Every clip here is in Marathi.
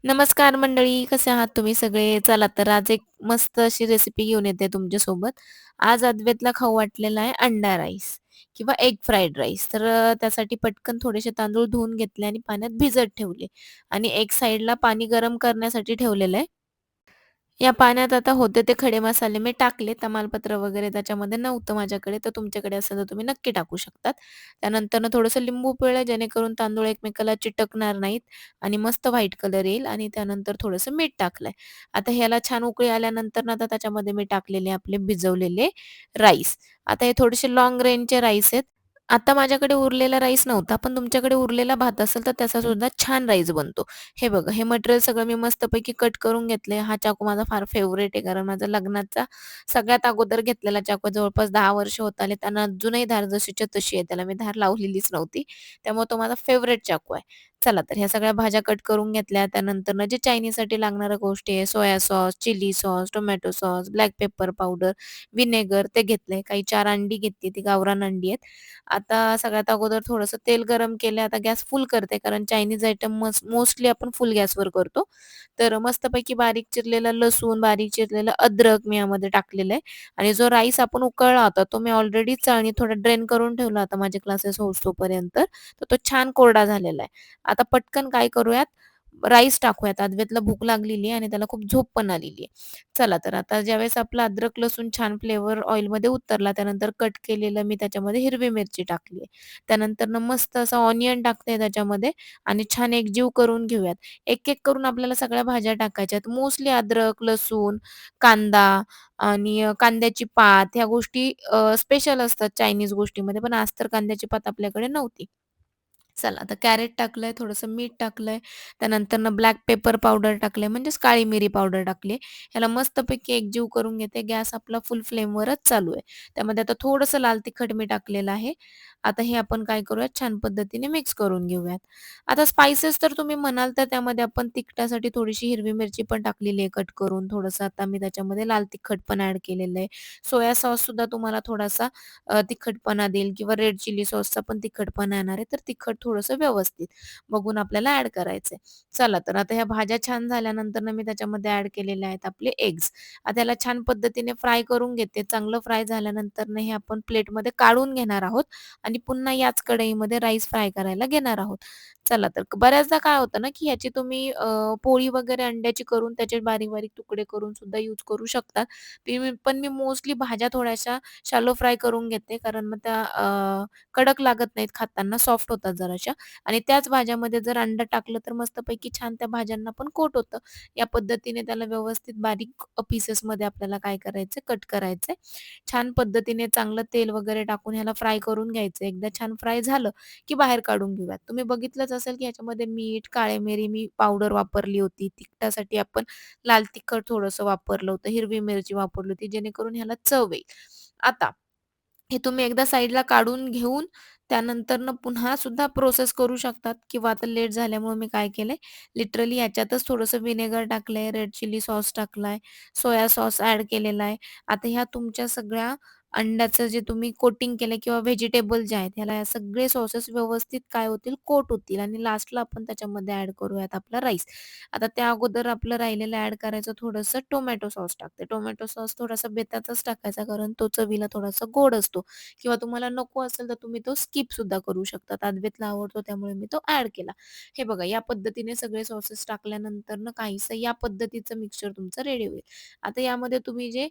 नमस्कार मंडळी, कसे आहात तुम्ही सगळे? चला तर आज एक मस्त अशी रेसिपी घेऊन येते तुमच्यासोबत. आज अद्वैतला खाऊ वाटलेला आहे अंडा राईस किंवा एग फ्राईड राईस. तर त्यासाठी पटकन थोडेसे तांदूळ धुवून घेतले आणि पाण्यात भिजत ठेवले आणि एक साईडला पाणी गरम करण्यासाठी ठेवलेलं आहे. या पाण्यात आता होते ते खडे मसाले मी टाकले. तमालपत्र वगैरे त्याच्यामध्ये नव्हतं माझ्याकडे, तर तुमच्याकडे असेल तर तुम्ही नक्की टाकू शकतात. त्यानंतरनं थोडंसं लिंबू पिळलं जेणेकरून तांदूळ एकमेकाला चिटकणार नाहीत आणि मस्त व्हाईट कलर येईल आणि त्यानंतर थोडंसं मीठ टाकलंय. आता ह्याला छान उकळी आल्यानंतर ना आता त्याच्यामध्ये मी टाकलेले आपले भिजवलेले राईस. आता हे थोडेसे लाँग रेंजचे राईस आहेत. आता माझ्याकडे उरलेला राईस नव्हता, पण तुमच्याकडे उरलेला भात असेल तर त्याचा सुद्धा छान राईस बनतो. हे बघा, हे मटेरियल सगळं मी मस्तपैकी कट करून घेतलंय. हा चाकू माझा फार फेव्हरेट आहे, कारण माझा लग्नाचा सगळ्यात अगोदर घेतलेला चाकू जवळपास 10 वर्ष होत आले. त्यांना अजूनही धार जशीच्या तशी आहे. त्याला मी धार लावलेलीच नव्हती. त्यामुळे तो माझा फेव्हरेट चाकू आहे. चला तर ह्या सगळ्या भाज्या कट करून घेतल्या. त्यानंतरनं जे चायनीजसाठी लागणाऱ्या गोष्टी आहे, soya sauce, chilli sauce, tomato sauce, black pepper powder, vinegar ते घेतलंय. काही 4 अंडी घेतली, ती गावरान अंडी आहेत. आता सगळ्यात अगोदर थोडंसं तेल गरम केलं. आता गॅस फुल करते, कारण चायनीज आयटम मोस्टली आपण फुल गॅसवर करतो. तर मस्तपैकी बारीक चिरलेलं लसूण, बारीक चिरलेलं अद्रक मी यामध्ये टाकलेलं आहे आणि जो राईस आपण उकळला होता, तो मी ऑलरेडी चाळणीत थोडा ड्रेन करून ठेवला होता माझे क्लासेस होईस्तोपर्यंत. तर तो छान कोरडा झालेला आहे. आता पटकन काय करूयात, राईस टाकूयात. अद्वैतला भूक लागलेली आहे आणि त्याला खूप झोप पण आलेली आहे. चला तर आता ज्यावेळेस आपला अद्रक, लसूण छान फ्लेवर ऑइलमध्ये उतरला, त्यानंतर कट केलेलं मी त्याच्यामध्ये हिरवी मिरची टाकली आहे. त्यानंतरनं मस्त असा ऑनियन टाकते त्याच्यामध्ये आणि छान एकजीव करून घेऊयात. एक-एक करून आपल्याला सगळ्या भाज्या टाकायच्यात. मोस्टली अद्रक, लसूण, कांदा आणि कांद्याची पात ह्या गोष्टी स्पेशल असतात चायनीज गोष्टीमध्ये, पण आज तर कांद्याची पात आपल्याकडे नव्हती. चला आता कॅरेट टाकलंय, थोडंसं मीठ टाकलंय, त्यानंतरनं ब्लॅक पेपर पावडर टाकलंय म्हणजेच काळी मिरी पावडर टाकली. ह्याला मस्तपैकी एकजीव करून घेते. गॅस आपला फुल फ्लेमवरच चालू आहे. त्यामध्ये आता थोडंसं लाल तिखट मी टाकलेलं आहे. आता हे आपण काय करूयात, छान पद्धतीने मिक्स करून घेऊयात. आता स्पाइसेस तर तुम्ही म्हणाल तर त्यामध्ये आपण तिखटासाठी थोडीशी हिरवी मिरची पण टाकलेली आहे कट करून. थोडंसं आता मी त्याच्यामध्ये लाल तिखट पण ॲड केलेलं आहे. सोया सॉससुद्धा तुम्हाला थोडासा तिखटपणा देईल किंवा रेड चिली सॉसचा पण तिखटपणा येणार आहे. तर तिखट थोडंसं व्यवस्थित बघून आपल्याला ॲड करायचंय. चला तर आता ह्या भाज्या छान झाल्यानंतर मी त्याच्यामध्ये ॲड केलेले आहेत आपले एग्स. आता याला छान पद्धतीने फ्राय करून घेते. चांगलं फ्राय झाल्यानंतर हे आपण प्लेटमध्ये काढून घेणार आहोत आणि पुन्हा याच कढईमध्ये राईस फ्राय करायला घेणार आहोत. चला तर बऱ्याचदा काय होतं ना, की ह्याची तुम्ही पोळी वगैरे अंड्याची करून त्याचे बारीक-बारीक तुकडे करून सुद्धा यूज करू शकतात. पण मी मोस्टली भाज्या थोड्याशा शॅलो फ्राय करून घेते, कारण मग त्या कडक लागत नाहीत खाताना, सॉफ्ट होतात जराशा आणि त्याच भाज्यामध्ये जर अंडं टाकलं तर मस्तपैकी छान त्या भाज्यांना पण कोट होतं. या पद्धतीने त्याला व्यवस्थित बारीक पीसेसमध्ये आपल्याला काय करायचं, कट करायचंय. छान पद्धतीने चांगलं तेल वगैरे टाकून ह्याला फ्राय करून घ्यायचं. एकदा छान फ्राय झालं, की बाहेर काढून घेऊयात. तुम्ही बघितलंच असेल, की ह्याच्यामध्ये मीठ, काळी मिरी मी पावडर वापरली होती. तिखटासाठी आपण लाल तिखट थोडंसं वापरलं होतं, हिरवी मिरची वापरली होती, जेणेकरून ह्याला चव येईल. आता हे तुम्ही एकदा साईडला काढून घेऊन त्यानंतरनं पुन्हा सुद्धा प्रोसेस करू शकतात किंवा आता लेट झाल्यामुळे मी काय केलंय, लिटरली याच्यातच थोडंसं व्हिनेगर टाकलंय, रेड चिली सॉस टाकलाय, सोया सॉस ॲड केलेला आहे. आता ह्या तुमच्या सगळ्या अंड्याचं जे तुम्ही कोटिंग केलंय किंवा व्हेजिटेबल जे आहेत, ह्याला या सगळे सॉसेस व्यवस्थित काय होतील, कोट होतील आणि लास्टला आपण त्याच्यामध्ये ॲड करूयात आपला राईस. आता त्या अगोदर आपलं राहिलेलं ॲड करायचं थोडंसं टोमॅटो सॉस टाकते. टोमॅटो सॉस थोडासा बेताचाच टाकायचा, कारण तो चवीला थोडासा गोड असतो किंवा तुम्हाला नको असेल तर तुम्ही तो स्किप सुद्धा करू शकता. अद्वैतला आवडतो त्यामुळे मी तो ॲड केला. हे बघा, या पद्धतीने सगळे सॉसेस टाकल्यानंतर काहीसं या पद्धतीचं मिक्सचर तुमचं रेडी होईल. आता यामध्ये तुम्ही जे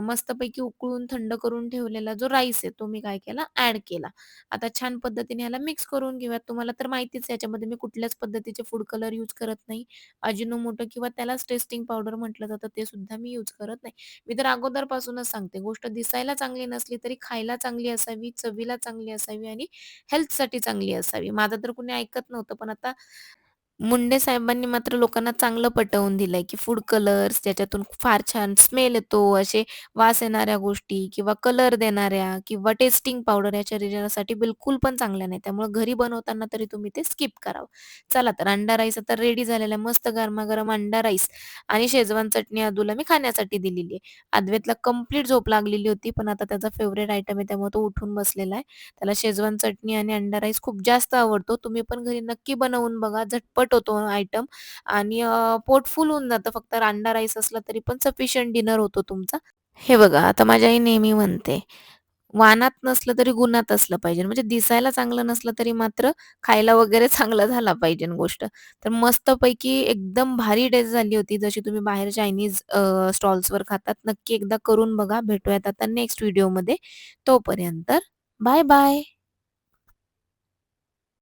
मस्तपैकी उकळून थंड करून ठेवलेला जो राईस आहे तो मी काय केला, ॲड केला. आता छान पद्धतीने ह्याला मिक्स करून घेऊयात. तुम्हाला तर माहितीच आहे याच्यामध्ये मी कुठल्याच पद्धतीचे फूड कलर यूज करत नाही. अजिनोमोटो किंवा त्यालाच टेस्टिंग पावडर म्हटलं जातं ते सुद्धा मी यूज करत नाही. मी तर अगोदरपासूनच सांगते, गोष्ट दिसायला चांगली नसली तरी खायला चांगली असावी, चवीला चांगली असावी आणि हेल्थसाठी चांगली असावी. माझं तर कुणी ऐकत नव्हतं, पण आता मुंडे साहेबांनी मात्र लोकांना चांगलं पटवून दिलंय, की फूड कलर्स ज्याच्यातून फार छान स्मेल येतो, असे वास येणाऱ्या गोष्टी किंवा कलर देणाऱ्या किंवा टेस्टिंग पावडर या शरीरासाठी बिलकुल पण चांगल्या नाही. त्यामुळे घरी बनवताना तरी तुम्ही ते स्किप करावं. चला तर अंडा राईस आता रेडी झालेला आहे. मस्त गरमागरम अंडा राईस आणि शेजवान चटणी अदूला मी खाण्यासाठी दिलेली आहे. अद्वैतला कंप्लीट झोप लागलेली होती, पण आता त्याचा फेव्हरेट आयटम आहे त्यामुळे तो उठून बसलेला आहे. त्याला शेजवान चटणी आणि अंडा राईस खूप जास्त आवडतो. तुम्ही पण घरी नक्की बनवून बघा. झटपट तेलकट होतो आयटम आणि पोट फुल होऊन जातं. फक्त अंडा राईस असला तरी पण सफिशियंट डिनर होतो तुमचा. हे बघा, आता माझी आई नेहमी म्हणते, "वानात नसलं तरी गुणात असलं पाहिजे." म्हणजे दिसायला चांगलं नसलं तरी मात्र खायला वगैरे चांगला झाला पाहिजे गोष्ट. तर मस्तपैकी एकदम भारी टेस्ट झाली होती, जशी तुम्ही बाहेर चायनीज स्टॉल्सवर खातात. नक्की एकदा करून बघा. भेटूयात आता नेक्स्ट व्हिडिओमध्ये. तोपर्यंत बाय बाय.